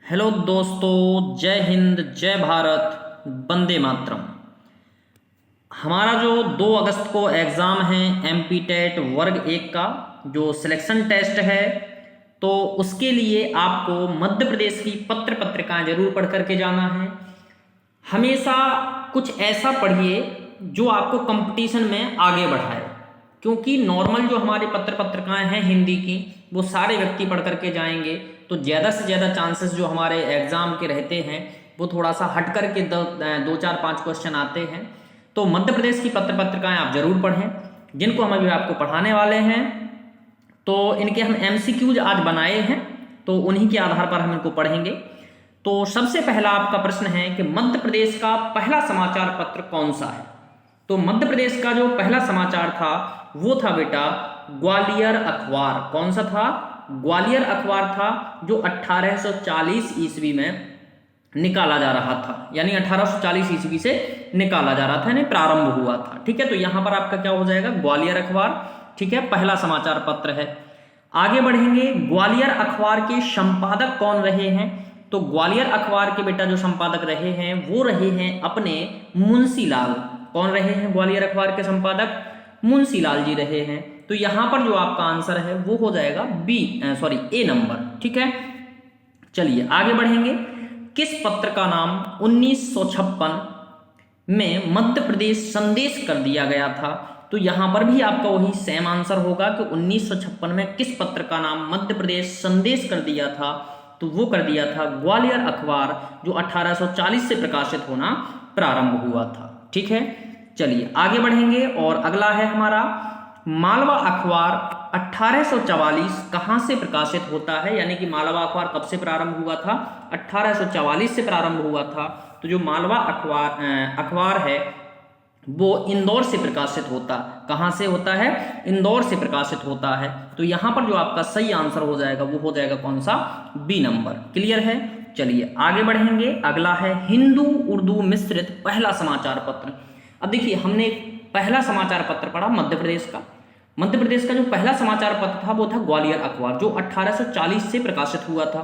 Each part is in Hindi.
हेलो दोस्तों, जय हिंद, जय भारत, वंदे मातरम। हमारा जो 2 अगस्त को एग्ज़ाम है एमपी टेट वर्ग 1 का जो सिलेक्शन टेस्ट है, तो उसके लिए आपको मध्य प्रदेश की पत्र पत्रिकाएं जरूर पढ़ करके जाना है। हमेशा कुछ ऐसा पढ़िए जो आपको कंपटीशन में आगे बढ़ाए, क्योंकि नॉर्मल जो हमारे पत्र पत्रिकाएं हैं हिंदी की, वो सारे व्यक्ति पढ़ करके जाएंगे तो ज़्यादा से ज़्यादा चांसेस जो हमारे एग्ज़ाम के रहते हैं वो थोड़ा सा हट करके 2 4 5 क्वेश्चन आते हैं। तो मध्य प्रदेश की पत्र पत्रिकाएं आप जरूर पढ़ें, जिनको हम अभी आपको पढ़ाने वाले हैं। तो इनके हम एमसीक्यूज आज बनाए हैं, तो उन्हीं के आधार पर हम इनको पढ़ेंगे। तो सबसे पहला आपका प्रश्न है कि मध्य प्रदेश का पहला समाचार पत्र कौन सा है। तो मध्य प्रदेश का जो पहला समाचार था वो था बेटा ग्वालियर अखबार। कौन सा था? ग्वालियर अखबार था, जो 1840 ईस्वी में निकाला जा रहा था, यानी 1840 ईस्वी से निकाला जा रहा था, यानी प्रारंभ हुआ था। ठीक है, तो यहां पर आपका क्या हो जाएगा? ग्वालियर अखबार। ठीक है, पहला समाचार पत्र है। आगे बढ़ेंगे, ग्वालियर अखबार के संपादक कौन रहे हैं? तो ग्वालियर अखबार के बेटा जो संपादक रहे हैं वो रहे हैं अपने मुंशीलाल। कौन रहे हैं ग्वालियर अखबार के संपादक? मुंशीलाल जी रहे हैं। तो यहां पर जो आपका आंसर है वो हो जाएगा ए नंबर। ठीक है, चलिए आगे बढ़ेंगे। किस पत्र का नाम 1956 में मध्य प्रदेश संदेश कर दिया गया था? तो यहां पर भी आपका वही सेम आंसर होगा कि 1956 में किस पत्र का नाम मध्य प्रदेश संदेश कर दिया था? तो वो कर दिया था ग्वालियर अखबार, जो 1840 से प्रकाशित होना प्रारंभ हुआ था। ठीक है, चलिए आगे बढ़ेंगे और अगला है हमारा मालवा अखबार 1844 कहां से प्रकाशित होता है? यानी कि मालवा अखबार कब से प्रारंभ हुआ था? 1844 से प्रारंभ हुआ था। तो जो मालवा अखबार है वो इंदौर से प्रकाशित होता। कहां से होता है? इंदौर से प्रकाशित होता है। तो यहां पर जो आपका सही आंसर हो जाएगा वो हो जाएगा कौन सा? B number. क्लियर है, चलिए आगे बढ़ेंगे। अगला है हिंदू उर्दू मिश्रित पहला समाचार पत्र। अब देखिए, हमने पहला समाचार पत्र पढ़ा मध्य प्रदेश का। मध्य प्रदेश का जो पहला समाचार पत्र था वो था ग्वालियर अखबार, जो 1840 से प्रकाशित हुआ था।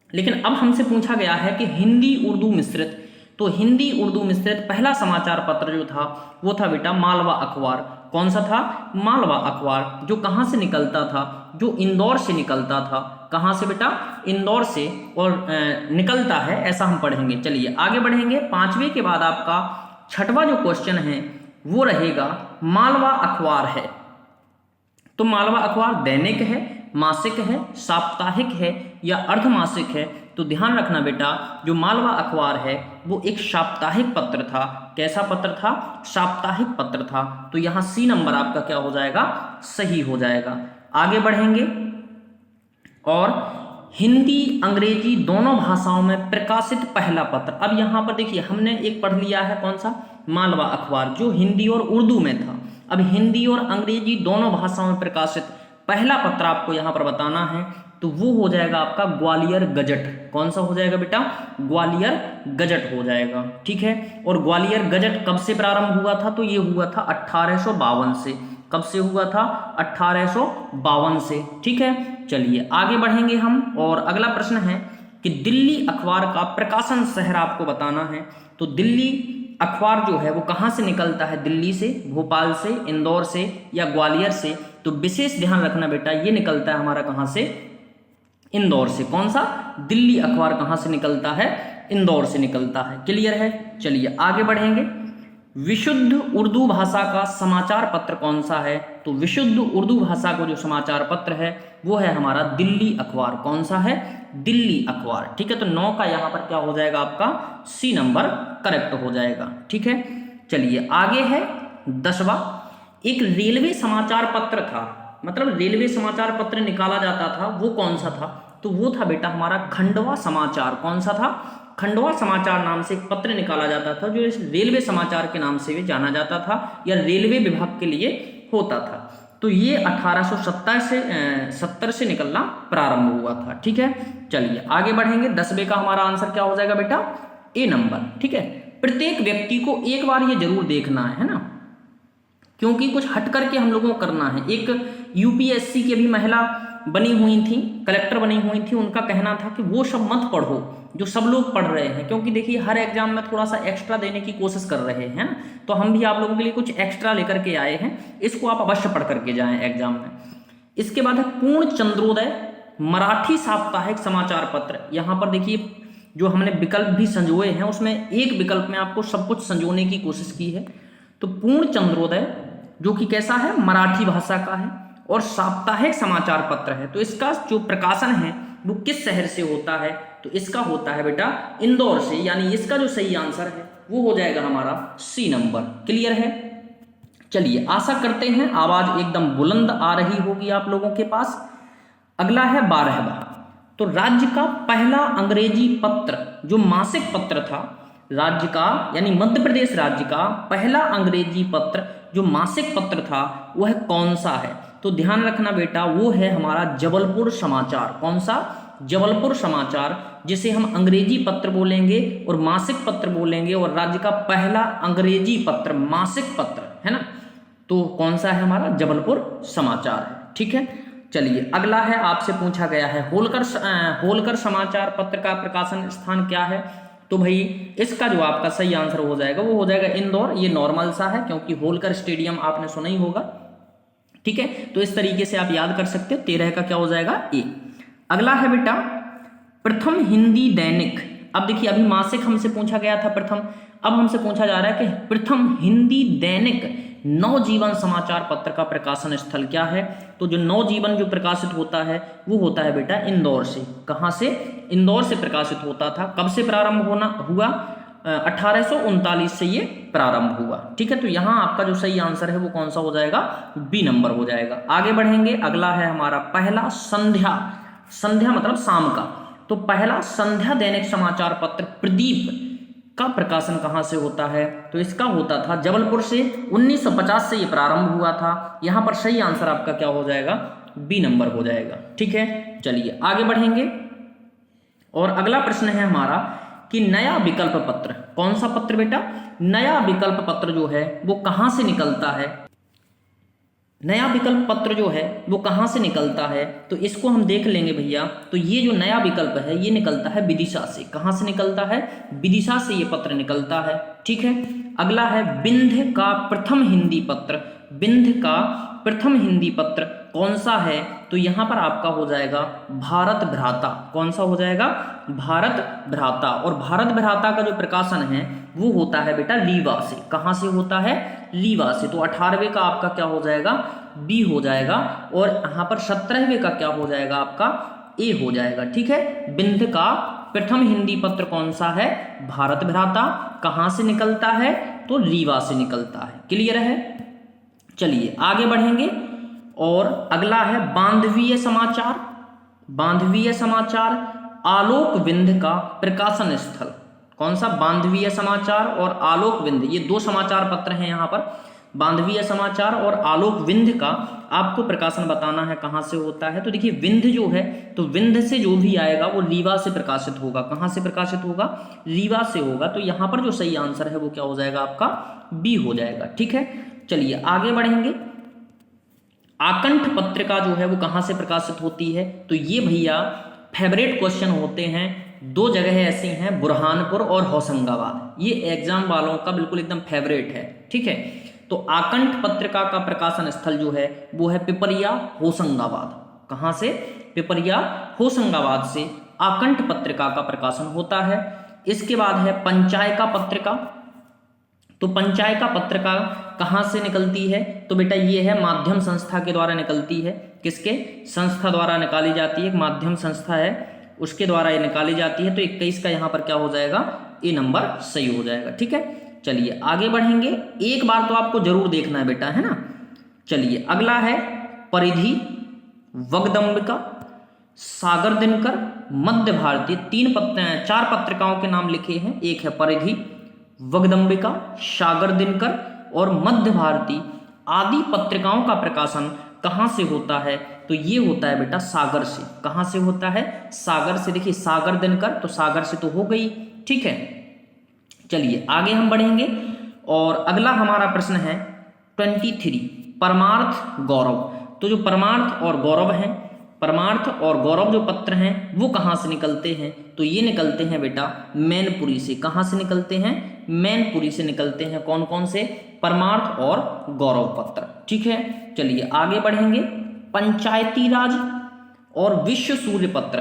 लेकिन अब हमसे पूछा गया है कि हिंदी उर्दू मिश्रित, तो हिंदी उर्दू मिश्रित पहला समाचार पत्र जो था वो था बेटा मालवा अखबार। कौन सा था? मालवा अखबार, जो कहां से निकलता था? जो इंदौर से निकलता था। कहां से बेटा? इंदौर से, और निकलता है, ऐसा हम पढ़ेंगे। चलिए आगे बढ़ेंगे। 5वें के बाद आपका 6वां जो क्वेश्चन है वो रहेगा मालवा अखबार है, तो मालवा अखबार दैनिक है, मासिक है, साप्ताहिक है या अर्धमासिक है? तो ध्यान रखना बेटा, जो मालवा अखबार है वो एक साप्ताहिक पत्र था। कैसा पत्र था? साप्ताहिक पत्र था। तो यहां सी नंबर आपका क्या हो जाएगा? सही हो जाएगा। आगे बढ़ेंगे और हिंदी अंग्रेजी दोनों भाषाओं में प्रकाशित पहला पत्र। अब यहां पर देखिए, हमने एक पढ़ लिया है, कौन सा? मालवा अखबार, जो हिंदी और उर्दू में था। अब हिंदी और अंग्रेजी दोनों भाषाओं में प्रकाशित पहला पत्र आपको यहां पर बताना है, तो वो हो जाएगा आपका ग्वालियर गजट। कौन सा हो जाएगा बेटा? ग्वालियर गजट हो जाएगा। ठीक है, और ग्वालियर गजट कब से प्रारंभ हुआ था? तो ये हुआ था 1852 से। कब से हुआ था? 1852 से। ठीक है, चलिए आगे बढ़ेंगे हम और अगला प्रश्न है कि दिल्ली अखबार का प्रकाशन शहर आपको बताना है। तो दिल्ली अखबार जो है वो कहां से निकलता है? दिल्ली से, भोपाल से, इंदौर से या ग्वालियर से? तो विशेष ध्यान रखना बेटा, ये निकलता है हमारा कहां से? इंदौर से। कौन सा? दिल्ली अखबार कहां से निकलता है? इंदौर से निकलता है। क्लियर है, चलिए आगे बढ़ेंगे। विशुद्ध उर्दू भाषा का समाचार पत्र कौन सा है? तो विशुद्ध उर्दू भाषा का जो समाचार पत्र है वो है हमारा दिल्ली अखबार। कौन सा है? दिल्ली अखबार। ठीक है, तो 9 का यहां पर क्या हो जाएगा? आपका सी नंबर करेक्ट हो जाएगा। ठीक है, चलिए आगे है 10वां। एक रेलवे समाचार पत्र था, मतलब रेलवे समाचार पत्र निकाला जाता था, वो कौन सा था? तो वो था बेटा हमारा खंडवा समाचार। कौन सा था? खंडवा समाचार नाम से एक पत्र निकाला जाता था, जो इस रेलवे समाचार के नाम से भी जाना जाता था या रेलवे विभाग के लिए होता था। तो ये 1870 से निकलना प्रारंभ हुआ था। ठीक है, चलिए आगे बढ़ेंगे। 10वें का हमारा आंसर क्या हो जाएगा बेटा? ए नंबर। ठीक है, प्रत्येक व्यक्ति को एक बार ये जरूर देखना है ना, क्योंकि कुछ हट करके हम लोगों को करना है। एक यूपीएससी की अभी महिला बनी हुई थी, कलेक्टर बनी हुई थी, उनका कहना था कि वो सब मत पढ़ो जो सब लोग पढ़ रहे हैं, क्योंकि देखिए हर एग्जाम में थोड़ा सा एक्स्ट्रा देने की कोशिश कर रहे हैं ना, तो हम भी आप लोगों के लिए कुछ एक्स्ट्रा लेकर के आए हैं, इसको आप अवश्य पढ़ करके जाएं एग्जाम में। इसके बाद है पूर्ण चंद्रोदय मराठी साप्ताहिक समाचार पत्र। यहाँ पर देखिए जो हमने विकल्प भी संजोए हैं उसमें एक विकल्प में आपको सब कुछ संजोने की कोशिश की है। तो पूर्ण चंद्रोदय जो कि कैसा है, मराठी भाषा का है और साप्ताहिक समाचार पत्र है। तो इसका जो प्रकाशन है वो किस शहर से होता है, तो इसका होता है बेटा इंदौर से, यानी इसका जो सही आंसर है वो हो जाएगा हमारा सी नंबर। क्लियर है? चलिए आशा करते हैं आवाज एकदम बुलंद आ रही होगी आप लोगों के पास। अगला है 12वां। तो राज्य का पहला अंग्रेजी पत्र जो मासिक पत्र था, राज्य का यानी मध्य प्रदेश राज्य का पहला अंग्रेजी पत्र जो मासिक पत्र था वह कौन सा है, तो ध्यान रखना बेटा वो है हमारा जबलपुर समाचार। कौन सा? जबलपुर समाचार, जिसे हम अंग्रेजी पत्र बोलेंगे और मासिक पत्र बोलेंगे, और राज्य का पहला अंग्रेजी पत्र मासिक पत्र है ना, तो कौन सा है हमारा? जबलपुर समाचार है। ठीक है, चलिए अगला है, आपसे पूछा गया है होलकर समाचार पत्र का प्रकाशन स्थान क्या है, तो भाई इसका जो आपका सही आंसर हो जाएगा वो हो जाएगा इंदौर। ये नॉर्मल सा है क्योंकि होलकर स्टेडियम आपने सुना ही होगा। ठीक है, तो इस तरीके से आप याद कर सकते हो। 13 का क्या हो जाएगा? ए। अगला है बेटा प्रथम हिंदी दैनिक। अब देखिए अभी मासिक हमसे पूछा गया था प्रथम, अब हमसे पूछा जा रहा है कि प्रथम हिंदी दैनिक नवजीवन समाचार पत्र का प्रकाशन स्थल क्या है, तो जो नवजीवन जो प्रकाशित होता है वो होता है बेटा इंदौर से। कहाँ से? इंदौर से प्रकाशित होता था। कब से प्रारंभ हुआ? 1839 से ये प्रारंभ हुआ। ठीक है, तो यहाँ आपका जो सही आंसर है वो कौन सा हो जाएगा? बी नंबर हो जाएगा। आगे बढ़ेंगे, अगला है हमारा पहला संध्या। संध्या मतलब शाम का, तो पहला संध्या दैनिक समाचार पत्र प्रदीप का प्रकाशन कहाँ से होता है, तो इसका होता था जबलपुर से। 1950 से ये प्रारंभ हुआ था। यहाँ पर सही आंसर आपका क्या हो जाएगा? बी नंबर हो जाएगा। ठीक है, चलिए आगे बढ़ेंगे और अगला प्रश्न है हमारा कि नया विकल्प पत्र। कौन सा पत्र बेटा? नया विकल्प पत्र जो है वो कहाँ से निकलता है? नया विकल्प पत्र जो है वो कहाँ से निकलता है, तो इसको हम देख लेंगे भैया। तो ये जो नया विकल्प है ये निकलता है विदिशा से। कहाँ से निकलता है? विदिशा से ये पत्र निकलता है। ठीक है, अगला है विंध्य का प्रथम हिंदी पत्र। विंध्य का प्रथम हिंदी पत्र कौन सा है, तो यहाँ पर आपका हो जाएगा भारत भ्राता। कौन सा हो जाएगा? भारत भ्राता। और भारत भ्राता का जो प्रकाशन है वो होता है बेटा लीवा से। कहाँ से होता है? लीवा से। तो 18वें का आपका क्या हो जाएगा? बी हो जाएगा। और यहाँ पर 17वें का क्या हो जाएगा? आपका ए हो जाएगा। ठीक है, विंध्य का प्रथम हिंदी पत्र कौन सा है? भारत भ्राता। कहाँ से निकलता है? तो लीवा से निकलता है। क्लियर है? चलिए आगे बढ़ेंगे और अगला है बांधवीय समाचार। बांधवीय समाचार आलोक विंध्य का प्रकाशन स्थल। कौन सा? बांधवीय समाचार और आलोक विंध्य, ये दो समाचार पत्र हैं यहाँ पर। बांधवीय समाचार और आलोक विंध्य का आपको प्रकाशन बताना है कहाँ से होता है। तो देखिए विंध्य जो है, तो विंध्य से जो भी आएगा वो लीवा से प्रकाशित होगा। कहाँ से प्रकाशित होगा? लीवा से होगा। तो यहाँ पर जो सही आंसर है वो क्या हो जाएगा? आपका बी हो जाएगा। ठीक है, चलिए आगे बढ़ेंगे। आकंठ पत्रिका जो है वो कहाँ से प्रकाशित होती है, तो ये भैया फेवरेट क्वेश्चन होते हैं। दो जगह ऐसी हैं, बुरहानपुर और होशंगाबाद। ये एग्जाम वालों का बिल्कुल एकदम फेवरेट है। ठीक है, तो आकंठ पत्रिका का प्रकाशन स्थल जो है वो है पिपरिया होशंगाबाद। कहाँ से? पिपरिया होशंगाबाद से आकंठ पत्रिका का प्रकाशन होता है। इसके बाद है पंचायका पत्रिका। तो पंचायका पत्रिका कहाँ से निकलती है, तो बेटा ये है माध्यम संस्था के द्वारा निकलती है। किसके? संस्था द्वारा निकाली जाती है, एक माध्यम संस्था है उसके द्वारा ये निकाली जाती है। तो 21 का यहाँ पर क्या हो जाएगा? ए नंबर सही हो जाएगा। ठीक है, चलिए आगे बढ़ेंगे। एक बार तो आपको जरूर देखना है बेटा, है ना। चलिए अगला है परिधि, वगदम्बिका, सागर दिनकर, मध्य भारती। 4 पत्रिकाओं के नाम लिखे हैं। एक है परिधि, वगदम्बिका, सागर दिनकर और मध्य भारती आदि पत्रिकाओं का प्रकाशन कहाँ से होता है, तो ये होता है बेटा सागर से। कहाँ से होता है? सागर से। देखिए सागर दिनकर, तो सागर से तो हो गई। ठीक है, चलिए आगे हम बढ़ेंगे और अगला हमारा प्रश्न है 23 परमार्थ गौरव। तो जो परमार्थ और गौरव है परमार्थ और गौरव जो पत्र हैं वो कहाँ से निकलते हैं, तो ये निकलते हैं बेटा मैनपुरी से। कहाँ से निकलते हैं, मैनपुरी से निकलते हैं। कौन कौन से, परमार्थ और गौरव पत्र। ठीक है, चलिए आगे बढ़ेंगे। पंचायती राज और विश्व सूर्य पत्र,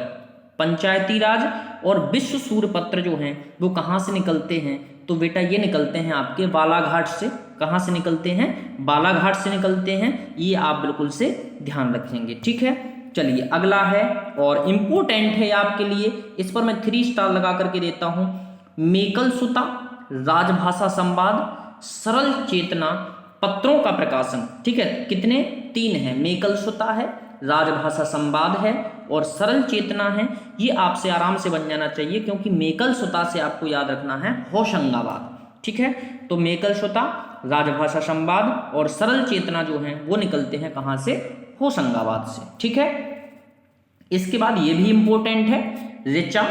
पंचायती राज और विश्व सूर्य पत्र जो हैं वो कहाँ से निकलते हैं, तो बेटा ये निकलते हैं आपके बालाघाट से। कहाँ से निकलते हैं, बालाघाट से निकलते हैं। ये आप बिल्कुल से ध्यान रखेंगे। ठीक है, चलिए अगला है और इम्पोर्टेंट है आपके लिए, इस पर मैं 3 स्टार लगा करके देता हूं। मेकल सुता, राजभाषा संवाद, सरल चेतना पत्रों का प्रकाशन। ठीक है, कितने, 3 हैं। मेकल सुता है, राजभाषा संवाद है और सरल चेतना है। ये आपसे आराम से बन जाना चाहिए, क्योंकि मेकल सुता से आपको याद रखना है होशंगाबाद। ठीक है, तो मेकल सुता, राजभाषा संवाद और सरल चेतना जो है वो निकलते हैं कहाँ से, होशंगाबाद से। ठीक है, इसके बाद ये भी इंपॉर्टेंट है, ऋचा,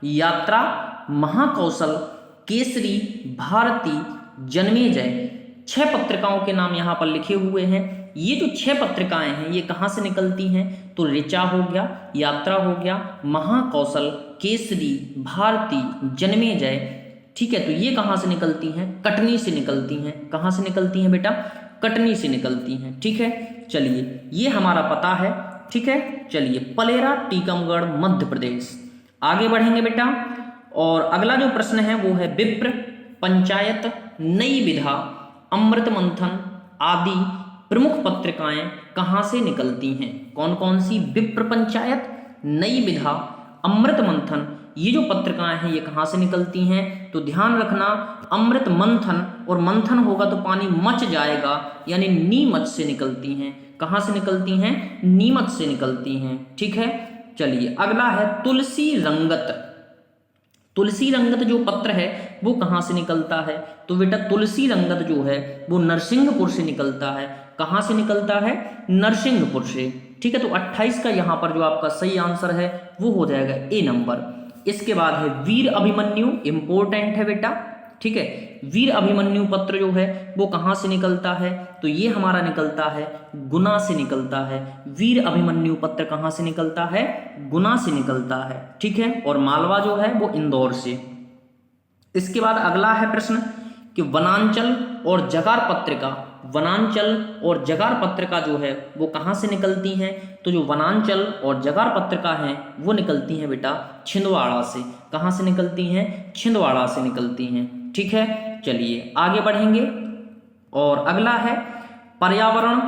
यात्रा, महाकौशल, केसरी, भारती, जन्मेजय। 6 पत्रिकाओं के नाम यहाँ पर लिखे हुए हैं। ये जो 6 पत्रिकाएं हैं ये कहाँ से निकलती हैं, तो ऋचा हो गया, यात्रा हो गया, महाकौशल, केसरी, भारती, जन्मेजय। ठीक है, तो ये कहाँ से निकलती हैं, कटनी से निकलती हैं। कहाँ से निकलती हैं बेटा, कटनी से निकलती हैं। ठीक है, चलिए ये हमारा पता है। ठीक है, चलिए पलेरा, टीकमगढ़, मध्य प्रदेश। आगे बढ़ेंगे बेटा और अगला जो प्रश्न है वो है विप्र, पंचायत, नई विधा, अमृत मंथन आदि प्रमुख पत्रिकाएं कहाँ से निकलती हैं। कौन कौन सी, विप्र, पंचायत, नई विधा, अमृत मंथन, ये जो पत्रिकाएं हैं ये कहाँ से निकलती हैं, तो ध्यान रखना अमृत मंथन, और मंथन होगा तो पानी मच जाएगा, यानी नीमच से निकलती हैं। कहाँ से निकलती हैं, नीमच से निकलती हैं। ठीक है, चलिए अगला है तुलसी रंगत। तुलसी रंगत जो पत्र है वो कहाँ से निकलता है, तो बेटा तुलसी रंगत जो है वो नरसिंहपुर से निकलता है। कहाँ से निकलता है, नरसिंहपुर से। ठीक है, तो 28 का यहाँ पर जो आपका सही आंसर है वो हो जाएगा ए नंबर। इसके बाद है वीर अभिमन्यु, इंपॉर्टेंट है बेटा। ठीक है, वीर अभिमन्यु पत्र जो है वो कहाँ से निकलता है, तो ये हमारा निकलता है गुना से निकलता है। वीर अभिमन्यु पत्र कहाँ से निकलता है, गुना से निकलता है। ठीक है, और मालवा जो है वो इंदौर से। इसके बाद अगला है प्रश्न कि वनांचल और जगार पत्रिका, वनांचल और जगार पत्रिका जो है वो कहाँ से निकलती हैं, तो जो वनांचल और जगार पत्रिका हैं वो निकलती हैं बेटा छिंदवाड़ा से। कहाँ से निकलती हैं, छिंदवाड़ा से निकलती हैं। ठीक है, चलिए आगे बढ़ेंगे और अगला है पर्यावरण,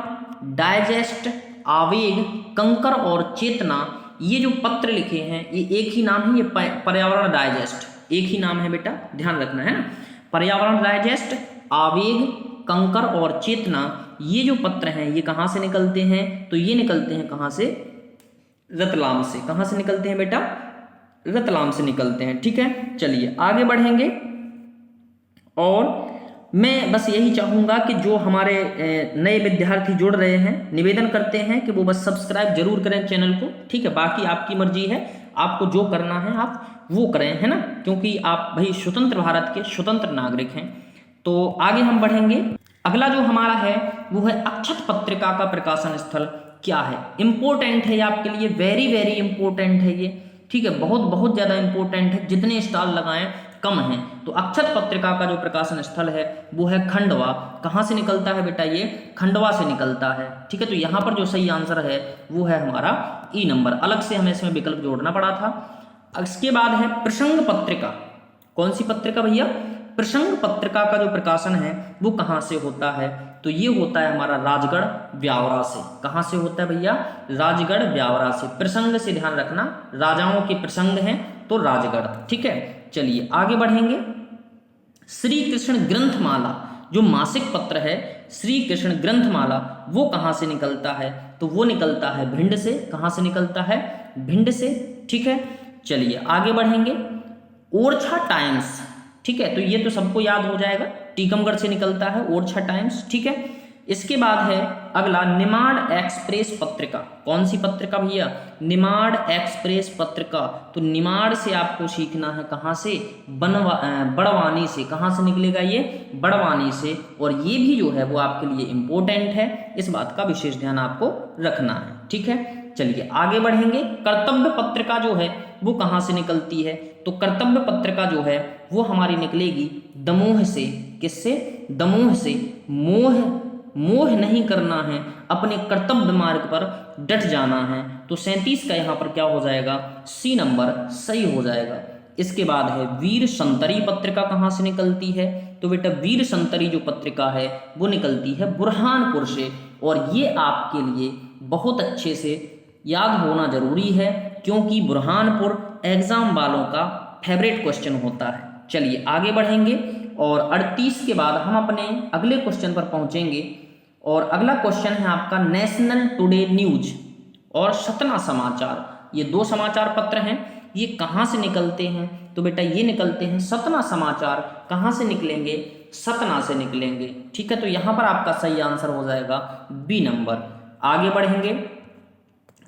डाइजेस्ट, आवेग, कंकर और चेतना। ये जो पत्र लिखे हैं ये एक ही नाम है, ये पर्यावरण डाइजेस्ट एक ही नाम है बेटा, ध्यान रखना है ना। पर्यावरण डाइजेस्ट, आवेग, कंकर और चेतना, ये जो पत्र हैं ये कहाँ से निकलते हैं, तो ये निकलते हैं कहाँ से, रतलाम से। कहाँ से निकलते हैं बेटा, रतलाम से निकलते हैं। ठीक है, चलिए आगे बढ़ेंगे और मैं बस यही चाहूँगा कि जो हमारे नए विद्यार्थी जुड़ रहे हैं निवेदन करते हैं कि वो बस सब्सक्राइब जरूर करें चैनल को। ठीक है, बाकी आपकी मर्जी है, आपको जो करना है आप वो करें, है ना, क्योंकि आप भाई स्वतंत्र भारत के स्वतंत्र नागरिक हैं। तो आगे हम बढ़ेंगे। अगला जो हमारा है वो है अक्षत पत्रिका का प्रकाशन स्थल क्या है। इंपॉर्टेंट है आपके लिए, वेरी वेरी इंपॉर्टेंट है ये। ठीक है, बहुत बहुत ज़्यादा इंपॉर्टेंट है, जितने स्टार लगाएं कम हैं। तो अक्षत पत्रिका का जो प्रकाशन स्थल है वो है खंडवा। कहाँ से निकलता है बेटा, ये खंडवा से निकलता है। ठीक है, तो यहाँ पर जो सही आंसर है वो है हमारा ई नंबर। अलग से हमें इसमें विकल्प जोड़ना पड़ा था। इसके बाद है प्रसंग पत्रिका। कौन सी पत्रिका भैया, प्रसंग पत्रिका का जो प्रकाशन है वो कहाँ से होता है, तो ये होता है हमारा राजगढ़ ब्यावरा से। कहाँ से होता है भैया, राजगढ़ ब्यावरा से। प्रसंग से ध्यान रखना, राजाओं के प्रसंग हैं तो राजगढ़। ठीक है, चलिए आगे बढ़ेंगे। श्री कृष्ण ग्रंथमाला जो मासिक पत्र है, श्री कृष्ण ग्रंथमाला, वो कहाँ से निकलता है, तो वो निकलता है भिंड से। कहाँ से निकलता है, भिंड से। ठीक है, चलिए आगे बढ़ेंगे। ओरछा टाइम्स, ठीक है, तो ये तो सबको याद हो जाएगा, टीकमगढ़ से निकलता है ओरछा टाइम्स। ठीक है, इसके बाद है अगला निमाड़ एक्सप्रेस पत्रिका। कौन सी पत्रिका भैया, निमाड़ एक्सप्रेस पत्रिका। तो निमाड़ से आपको सीखना है कहाँ से, बड़वानी से। कहाँ से निकलेगा ये, बड़वानी से। और ये भी जो है वो आपके लिए इम्पोर्टेंट है, इस बात का विशेष ध्यान आपको रखना है। ठीक है, चलिए आगे बढ़ेंगे। कर्तव्य पत्रिका जो है वो कहाँ से निकलती है? तो कर्तव्य पत्रिका जो है वो हमारी निकलेगी दमोह से। किससे? दमोह से। मोह नहीं करना है, अपने कर्तव्य मार्ग पर डट जाना है। तो 37 का यहाँ पर क्या हो जाएगा? सी नंबर सही हो जाएगा। इसके बाद है वीर संतरी पत्रिका कहाँ से निकलती है? तो बेटा वीर संतरी जो पत्रिका है वो निकलती है बुरहानपुर से। और ये आपके लिए बहुत अच्छे से याद होना जरूरी है, क्योंकि बुरहानपुर एग्जाम वालों का फेवरेट क्वेश्चन होता है। चलिए आगे बढ़ेंगे और 38 के बाद हम अपने अगले क्वेश्चन पर पहुंचेंगे। और अगला क्वेश्चन है आपका नेशनल टुडे न्यूज और सतना समाचार। ये दो समाचार पत्र हैं, ये कहाँ से निकलते हैं? तो बेटा ये निकलते हैं सतना समाचार। कहाँ से निकलेंगे? सतना से निकलेंगे। ठीक है, तो यहाँ पर आपका सही आंसर हो जाएगा बी नंबर। आगे बढ़ेंगे।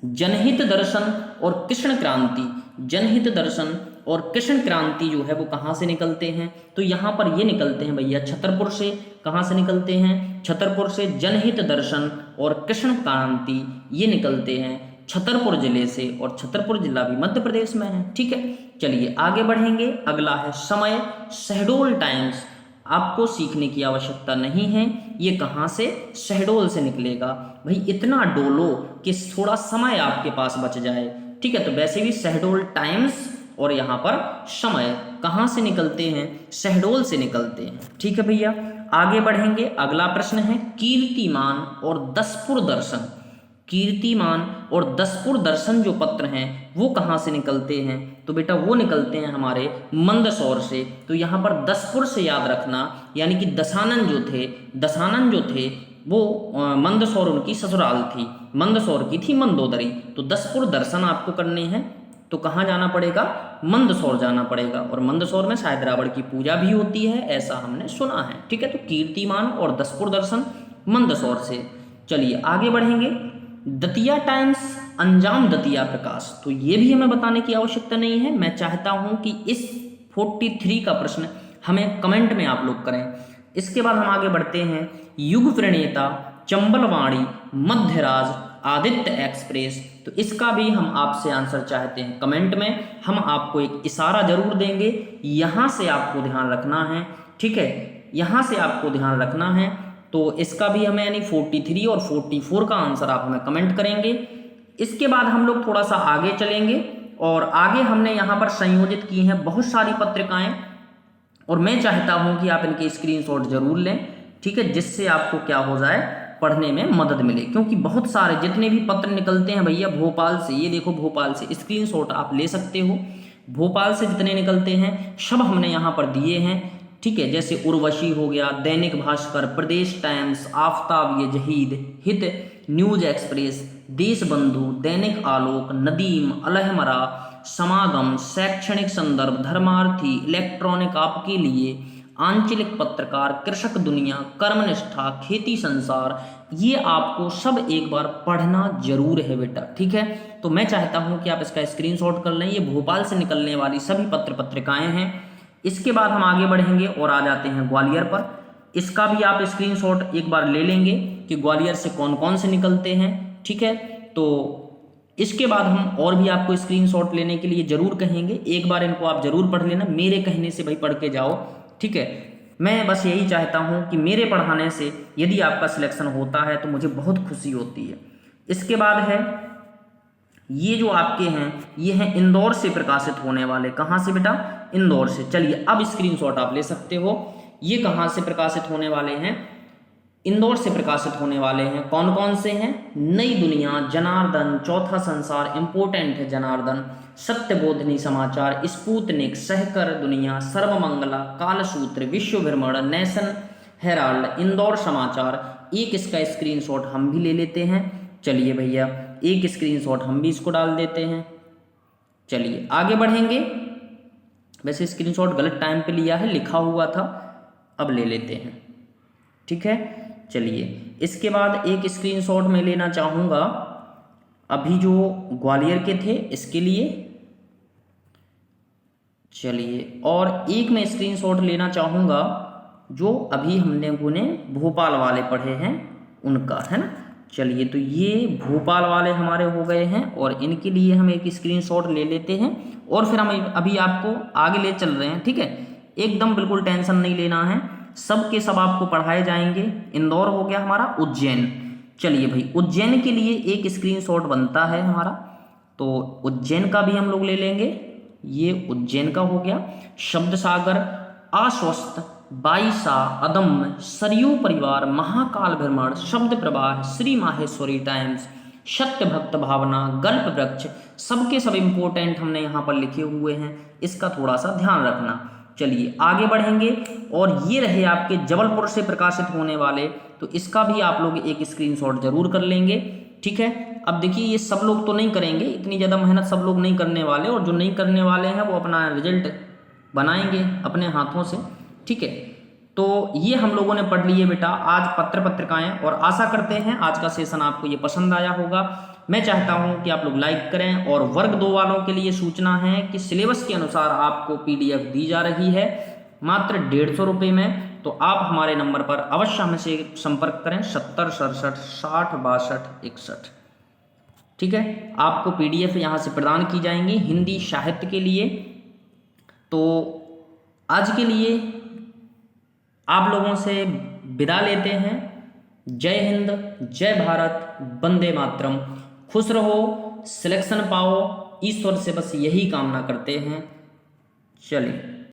जनहित दर्शन और कृष्ण क्रांति, जनहित दर्शन और कृष्ण क्रांति जो है वो कहाँ से निकलते हैं? तो यहाँ पर ये निकलते हैं भैया छतरपुर से। कहाँ से निकलते हैं? छतरपुर से। जनहित दर्शन और कृष्ण क्रांति ये निकलते हैं छतरपुर जिले से, और छतरपुर जिला भी मध्य प्रदेश में है। ठीक है, चलिए आगे बढ़ेंगे। अगला है समय शहडोल टाइम्स। आपको सीखने की आवश्यकता नहीं है, ये कहाँ से? शहडोल से निकलेगा। भाई इतना डोलो कि थोड़ा समय आपके पास बच जाए। ठीक है, तो वैसे भी शहडोल टाइम्स और यहाँ पर समय कहाँ से निकलते हैं? शहडोल से निकलते हैं। ठीक है भैया, आगे बढ़ेंगे। अगला प्रश्न है कीर्तिमान और दसपुर दर्शन। कीर्तिमान और दसपुर दर्शन जो पत्र हैं वो कहाँ से निकलते हैं? तो बेटा वो निकलते हैं हमारे मंदसौर से। तो यहाँ पर दसपुर से याद रखना, यानी कि दसानन जो थे वो मंदसौर उनकी ससुराल थी, मंदसौर की थी मंदोदरी। तो दसपुर दर्शन आपको करने हैं तो कहाँ जाना पड़ेगा? मंदसौर जाना पड़ेगा। और मंदसौर में शायद रावण की पूजा भी होती है, ऐसा हमने सुना है। ठीक है, तो कीर्तिमान और दसपुर दर्शन मंदसौर से। चलिए आगे बढ़ेंगे। दतिया टाइम्स, अंजाम दतिया प्रकाश। तो ये भी हमें बताने की आवश्यकता नहीं है। मैं चाहता हूं कि इस 43 का प्रश्न हमें कमेंट में आप लोग करें। इसके बाद हम आगे बढ़ते हैं। युग प्रणेता, चंबलवाणी, मध्यराज, आदित्य एक्सप्रेस। तो इसका भी हम आपसे आंसर चाहते हैं कमेंट में। हम आपको एक इशारा जरूर देंगे, यहां से आपको ध्यान रखना है। ठीक है, यहां से आपको ध्यान रखना है। तो इसका भी हमें यानी 43 और 44 का आंसर आप हमें कमेंट करेंगे। इसके बाद हम लोग थोड़ा सा आगे चलेंगे और आगे हमने यहाँ पर संयोजित की हैं बहुत सारी पत्रिकाएं, और मैं चाहता हूँ कि आप इनके स्क्रीनशॉट जरूर लें। ठीक है, जिससे आपको क्या हो जाए, पढ़ने में मदद मिले। क्योंकि बहुत सारे जितने भी पत्र निकलते हैं भैया भोपाल से, ये देखो भोपाल से, स्क्रीनशॉट आप ले सकते हो। भोपाल से जितने निकलते हैं सब हमने यहाँ पर दिए हैं। ठीक है, जैसे उर्वशी हो गया, दैनिक भास्कर, प्रदेश टाइम्स, आफ्ताब ये जहीद, हित, न्यूज एक्सप्रेस, देश बंधु, दैनिक आलोक, नदीम, अलहमरा, समागम, शैक्षणिक संदर्भ, धर्मार्थी, इलेक्ट्रॉनिक आपके लिए, आंचलिक पत्रकार, कृषक दुनिया, कर्मनिष्ठा, खेती संसार। ये आपको सब एक बार पढ़ना जरूर है बेटा। ठीक है, तो मैं चाहता हूं कि आप इसका स्क्रीनशॉट कर लें। ये भोपाल से निकलने वाली सभी पत्र पत्रिकाएं हैं। इसके बाद हम आगे बढ़ेंगे और आ जाते हैं ग्वालियर पर। इसका भी आप स्क्रीनशॉट एक बार ले लेंगे कि ग्वालियर से कौन कौन से निकलते हैं। ठीक है, तो इसके बाद हम और भी आपको स्क्रीनशॉट लेने के लिए जरूर कहेंगे। एक बार इनको आप जरूर पढ़ लेना, मेरे कहने से भाई पढ़ के जाओ। ठीक है, मैं बस यही चाहता हूँ कि मेरे पढ़ाने से यदि आपका सिलेक्शन होता है तो मुझे बहुत खुशी होती है। इसके बाद है ये जो आपके हैं, ये हैं इंदौर से प्रकाशित होने वाले। कहाँ से बेटा? इंदौर से। चलिए अब स्क्रीनशॉट आप ले सकते हो। ये कहाँ से प्रकाशित होने वाले हैं? इंदौर से प्रकाशित होने वाले हैं। कौन कौन से हैं? नई दुनिया, जनार्दन, चौथा संसार, इंपोर्टेंट है जनार्दन, सत्यबोधनी समाचार, स्पुतनिक, सहकर दुनिया, सर्वमंगला, कालसूत्र, विश्व भ्रमण, नेशन हेराल्ड, इंदौर समाचार। एक इसका स्क्रीनशॉट हम भी ले लेते हैं। चलिए भैया एक स्क्रीनशॉट हम भी इसको डाल देते हैं। चलिए आगे बढ़ेंगे। वैसे स्क्रीनशॉट गलत टाइम पे लिया है, लिखा हुआ था, अब ले लेते हैं। ठीक है, चलिए इसके बाद एक स्क्रीनशॉट मैं लेना चाहूँगा अभी जो ग्वालियर के थे इसके लिए। चलिए, और एक मैं स्क्रीनशॉट लेना चाहूँगा जो अभी हमने भोपाल वाले पढ़े हैं उनका, है ना। चलिए, तो ये भोपाल वाले हमारे हो गए हैं और इनके लिए हम एक स्क्रीनशॉट ले लेते हैं और फिर हम अभी आपको आगे ले चल रहे हैं। ठीक है, एकदम बिल्कुल टेंशन नहीं लेना है, सब के सब आपको पढ़ाए जाएंगे। इंदौर हो गया हमारा, उज्जैन। चलिए भाई, उज्जैन के लिए एक स्क्रीनशॉट बनता है हमारा, तो उज्जैन का भी हम लोग ले लेंगे। ये उज्जैन का हो गया। शब्द सागर, आश्वस्त, बाईसा, अदम्य, सरयू परिवार, महाकाल भ्रमण, शब्द प्रवाह, श्री माहेश्वरी टाइम्स, सत्य भक्त भावना, गल्प वृक्ष, सबके सब इंपॉर्टेंट हमने यहाँ पर लिखे हुए हैं, इसका थोड़ा सा ध्यान रखना। चलिए आगे बढ़ेंगे, और ये रहे आपके जबलपुर से प्रकाशित होने वाले, तो इसका भी आप लोग एक स्क्रीनशॉट जरूर कर लेंगे। ठीक है, अब देखिए ये सब लोग तो नहीं करेंगे, इतनी ज़्यादा मेहनत सब लोग नहीं करने वाले, और जो नहीं करने वाले हैं वो अपना रिजल्ट बनाएंगे अपने हाथों से। ठीक है, तो ये हम लोगों ने पढ़ लिए बेटा आज पत्र पत्रिकाएं, और आशा करते हैं आज का सेशन आपको ये पसंद आया होगा। मैं चाहता हूं कि आप लोग लाइक करें, और वर्ग 2 वालों के लिए सूचना है कि सिलेबस के अनुसार आपको PDF दी जा रही है मात्र 150 रुपये में। तो आप हमारे नंबर पर अवश्य हमसे संपर्क करें, 70 67 60 62 61। ठीक है, आपको PDF यहाँ से प्रदान की जाएंगी हिंदी साहित्य के लिए। तो आज के लिए आप लोगों से विदा लेते हैं। जय हिंद, जय भारत, वंदे मातरम। खुश रहो, सिलेक्शन पाओ, ईश्वर से बस यही कामना करते हैं। चलिए।